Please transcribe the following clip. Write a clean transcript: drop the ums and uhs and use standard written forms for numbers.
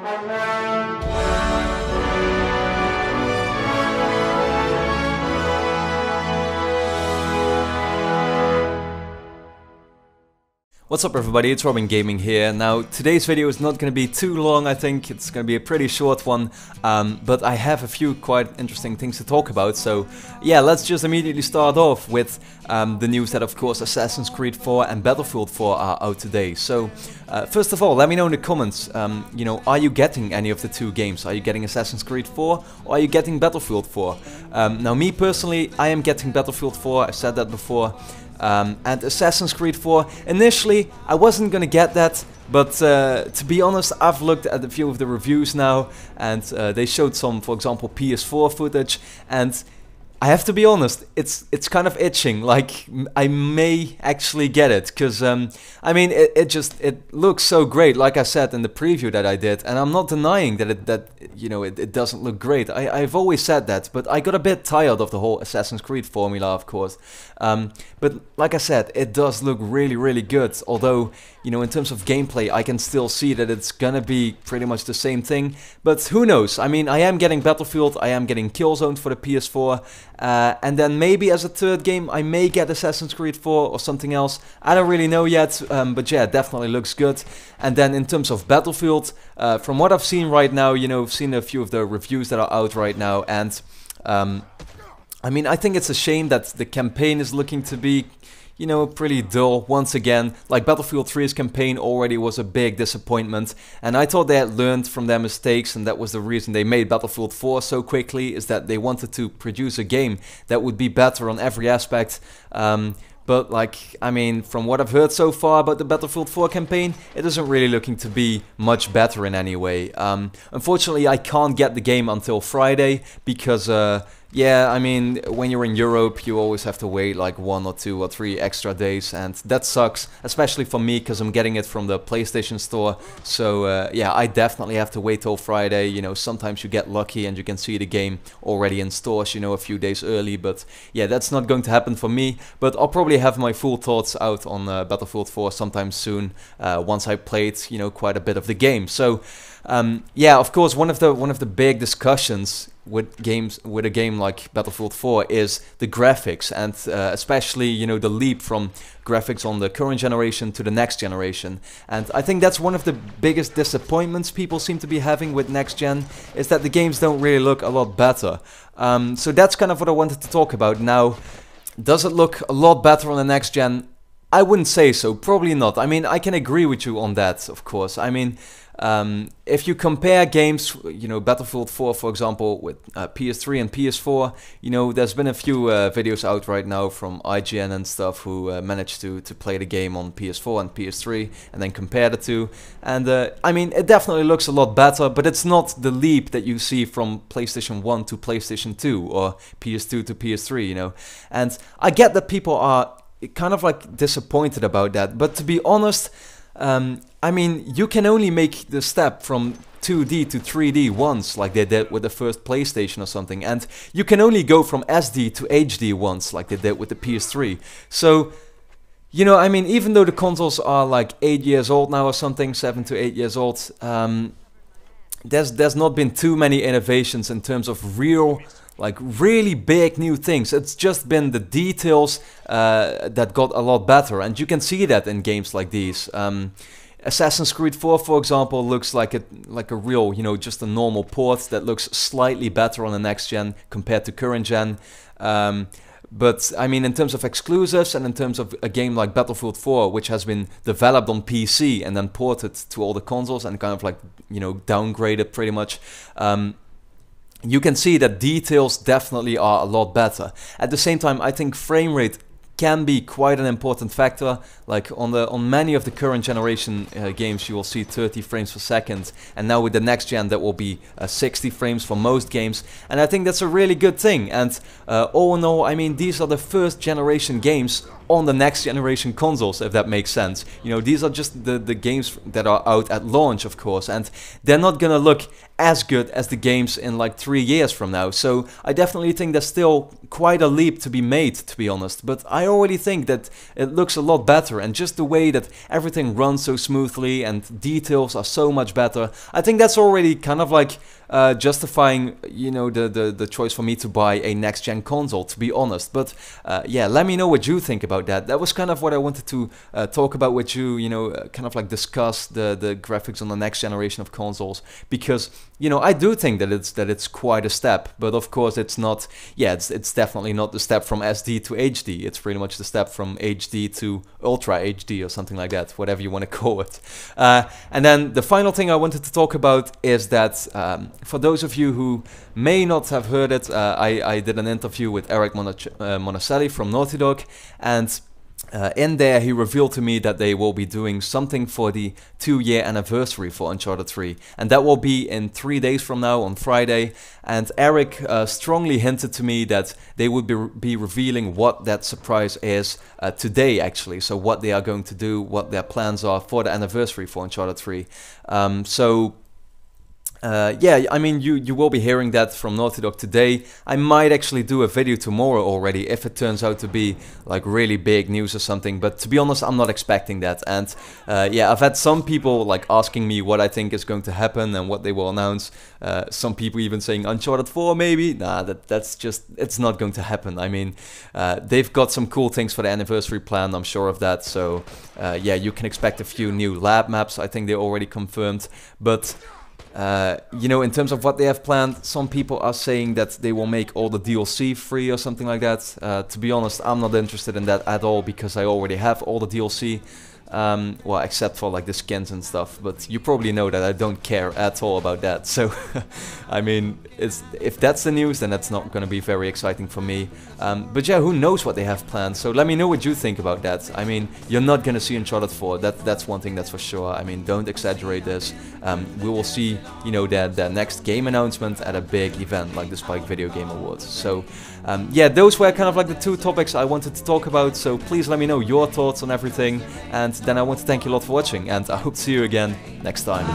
What's up everybody, it's RobinGaming here. Now today's video is not going to be too long. I think it's going to be a pretty short one, but I have a few quite interesting things to talk about. So yeah, let's just immediately start off with the news that of course Assassin's Creed 4 and Battlefield 4 are out today. So first of all, let me know in the comments, you know, are you getting any of the two games? Are you getting Assassin's Creed 4 or are you getting Battlefield 4? Now me personally, I am getting Battlefield 4, I said that before. And Assassin's Creed 4, initially I wasn't gonna get that, but to be honest, I've looked at a few of the reviews now, and they showed some, for example, PS4 footage, and I have to be honest, it's kind of itching, like I may actually get it, because I mean it looks so great, like I said in the preview that I did, and I'm not denying that it doesn't look great. I've always said that, but I got a bit tired of the whole Assassin's Creed formula, of course. But like I said, it does look really good, although, you know, in terms of gameplay I can still see that it's gonna be pretty much the same thing, but who knows. I mean, I am getting Battlefield, I am getting Killzone for the PS4, and then maybe as a third game I may get Assassin's Creed 4 or something else. I don't really know yet, but yeah, it definitely looks good. And then in terms of Battlefield, from what I've seen right now, you know, I've seen a few of the reviews that are out right now, and I mean, I think it's a shame that the campaign is looking to be, you know, pretty dull once again. Like Battlefield 3's campaign already was a big disappointment, and I thought they had learned from their mistakes, and that was the reason they made Battlefield 4 so quickly, is that they wanted to produce a game that would be better on every aspect. But like, I mean, from what I've heard so far about the Battlefield 4 campaign, it isn't really looking to be much better in any way. Unfortunately, I can't get the game until Friday, because yeah, I mean, when you're in Europe, you always have to wait like 1 or 2 or 3 extra days, and that sucks, especially for me, because I'm getting it from the PlayStation Store. So yeah, I definitely have to wait till Friday. You know, sometimes you get lucky and you can see the game already in stores, you know, a few days early, but yeah, that's not going to happen for me. But I'll probably have my full thoughts out on Battlefield 4 sometime soon, once I played, you know, quite a bit of the game. So yeah, of course, one of the big discussions with a game like Battlefield 4 is the graphics, and especially, you know, the leap from graphics on the current generation to the next generation. And I think that's one of the biggest disappointments people seem to be having with next gen, is that the games don't really look a lot better. So that's kind of what I wanted to talk about. Now, does it look a lot better on the next gen? I wouldn't say so, probably not. I mean, I can agree with you on that, of course. I mean, if you compare games, you know, Battlefield 4, for example, with PS3 and PS4, you know, there's been a few videos out right now from IGN and stuff who managed to play the game on PS4 and PS3 and then compare the two. And I mean, it definitely looks a lot better, but it's not the leap that you see from PlayStation 1 to PlayStation 2 or PS2 to PS3, you know. And I get that people are kind of like disappointed about that, but to be honest, I mean, you can only make the step from 2D to 3D once, like they did with the first PlayStation or something, and you can only go from SD to HD once, like they did with the PS3. So, you know, I mean, even though the consoles are like 8 years old now or something, 7 to 8 years old, there's not been too many innovations in terms of real, like really big new things. It's just been the details that got a lot better, and you can see that in games like these. Assassin's Creed 4, for example, looks like a real, you know, just a normal port that looks slightly better on the next gen compared to current gen. But I mean, in terms of exclusives and in terms of a game like Battlefield 4, which has been developed on PC and then ported to all the consoles and kind of like, you know, downgraded pretty much, you can see that details definitely are a lot better. At the same time, I think frame rate can be quite an important factor. Like on many of the current generation games, you will see 30 frames per second, and now with the next gen that will be 60 frames for most games, and I think that's a really good thing. And all in all, I mean, these are the first generation games on the next generation consoles, if that makes sense. You know, these are just the games that are out at launch, of course, and they're not gonna look as good as the games in like 3 years from now. So I definitely think there's still quite a leap to be made, to be honest, but I already think that it looks a lot better, and just the way that everything runs so smoothly and details are so much better, I think that's already kind of like justifying, you know, the choice for me to buy a next-gen console, to be honest. But yeah, let me know what you think about that. That was kind of what I wanted to talk about with you, you know, kind of like discuss the graphics on the next generation of consoles, because, you know, I do think that it's quite a step, but of course it's not, yeah, it's definitely not the step from SD to HD. It's pretty much the step from HD to Ultra HD or something like that, whatever you want to call it. And then the final thing I wanted to talk about is that for those of you who may not have heard it, I did an interview with Eric Monacelli from Naughty Dog, and in there he revealed to me that they will be doing something for the 2-year anniversary for Uncharted 3, and that will be in 3 days from now on Friday. And Eric strongly hinted to me that they would be revealing what that surprise is today, actually, so what they are going to do, what their plans are for the anniversary for Uncharted 3. Yeah, I mean, you will be hearing that from Naughty Dog today. I might actually do a video tomorrow already if it turns out to be like really big news or something, but to be honest, I'm not expecting that. And yeah, I've had some people like asking me what I think is going to happen and what they will announce. Some people even saying Uncharted 4 maybe. Nah, that's just, it's not going to happen. I mean, they've got some cool things for the anniversary plan, I'm sure of that. So yeah, you can expect a few new lab maps. I think they already confirmed, but you know, in terms of what they have planned, some people are saying that they will make all the DLC free or something like that. To be honest, I'm not interested in that at all, because I already have all the DLC. Well, except for like the skins and stuff, but you probably know that I don't care at all about that. So I mean, if that's the news, then that's not gonna be very exciting for me. But yeah, who knows what they have planned, so let me know what you think about that. I mean, you're not gonna see Uncharted 4, that's one thing that's for sure. I mean, don't exaggerate this. We will see, you know, the next game announcement at a big event like the Spike Video Game Awards. So yeah, those were kind of like the two topics I wanted to talk about, so please let me know your thoughts on everything, and then I want to thank you a lot for watching, and I hope to see you again next time.